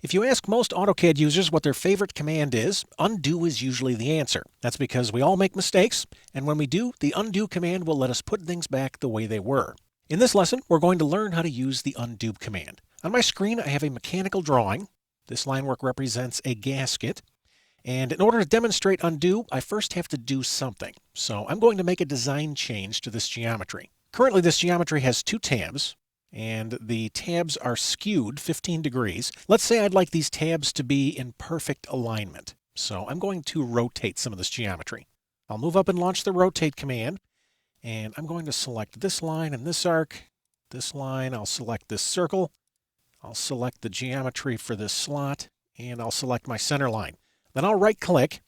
If you ask most AutoCAD users what their favorite command is, undo is usually the answer. That's because we all make mistakes, and when we do, the undo command will let us put things back the way they were. In this lesson, we're going to learn how to use the undo command. On my screen, I have a mechanical drawing. This line work represents a gasket. And in order to demonstrate undo, I first have to do something. So I'm going to make a design change to this geometry. Currently, this geometry has two tabs, and the tabs are skewed 15 degrees. Let's say I'd like these tabs to be in perfect alignment. So I'm going to rotate some of this geometry. I'll move up and launch the rotate command, and I'm going to select this line and this arc. This line, I'll select this circle. I'll select the geometry for this slot, and I'll select my center line. Then I'll right-click.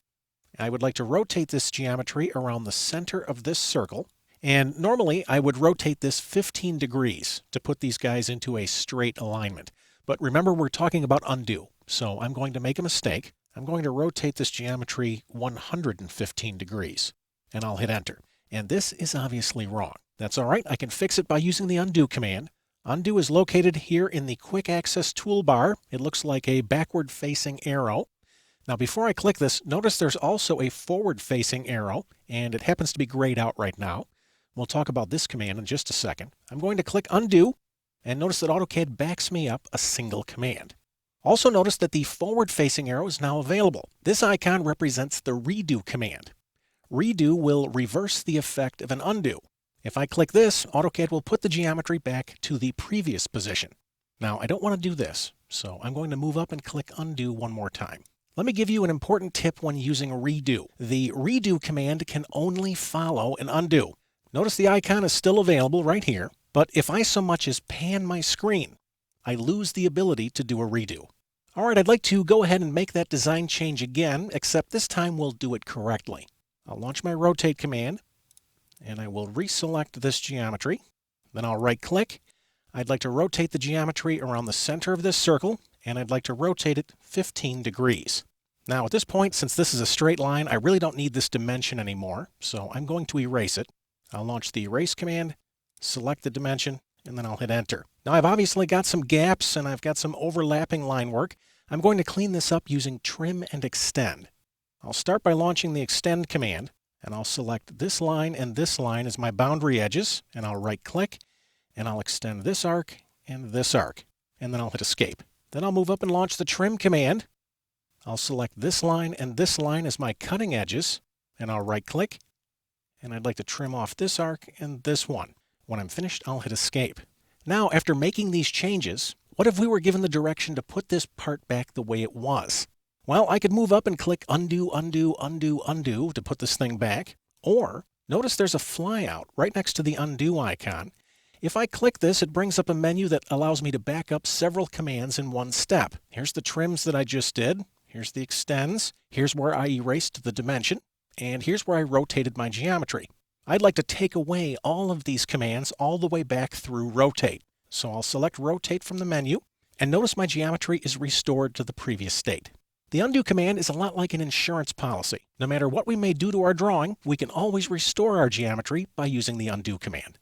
I would like to rotate this geometry around the center of this circle. And normally, I would rotate this 15 degrees to put these guys into a straight alignment. But remember, we're talking about undo. So I'm going to make a mistake. I'm going to rotate this geometry 115 degrees. And I'll hit enter. And this is obviously wrong. That's all right. I can fix it by using the undo command. Undo is located here in the quick access toolbar. It looks like a backward-facing arrow. Now, before I click this, notice there's also a forward-facing arrow, and it happens to be grayed out right now. We'll talk about this command in just a second. I'm going to click undo, and notice that AutoCAD backs me up a single command. Also notice that the forward-facing arrow is now available. This icon represents the redo command. Redo will reverse the effect of an undo. If I click this, AutoCAD will put the geometry back to the previous position. Now, I don't want to do this, so I'm going to move up and click undo one more time. Let me give you an important tip when using redo. The redo command can only follow an undo. Notice the icon is still available right here, but if I so much as pan my screen, I lose the ability to do a redo. All right, I'd like to go ahead and make that design change again, except this time we'll do it correctly. I'll launch my rotate command, and I will reselect this geometry. Then I'll right-click. I'd like to rotate the geometry around the center of this circle, and I'd like to rotate it 15 degrees. Now, at this point, since this is a straight line, I really don't need this dimension anymore, so I'm going to erase it. I'll launch the erase command, select the dimension, and then I'll hit enter. Now I've obviously got some gaps and I've got some overlapping line work. I'm going to clean this up using trim and extend. I'll start by launching the extend command, and I'll select this line and this line as my boundary edges, and I'll right-click, and I'll extend this arc and this arc, and then I'll hit escape. Then I'll move up and launch the trim command. I'll select this line and this line as my cutting edges, and I'll right-click, and I'd like to trim off this arc and this one. When I'm finished, I'll hit escape. Now, after making these changes, what if we were given the direction to put this part back the way it was? Well, I could move up and click undo, undo, undo, undo to put this thing back. Or, notice there's a flyout right next to the undo icon. If I click this, it brings up a menu that allows me to back up several commands in one step. Here's the trims that I just did. Here's the extends. Here's where I erased the dimension. And here's where I rotated my geometry. I'd like to take away all of these commands all the way back through rotate. So I'll select rotate from the menu, and notice my geometry is restored to the previous state. The undo command is a lot like an insurance policy. No matter what we may do to our drawing, we can always restore our geometry by using the undo command.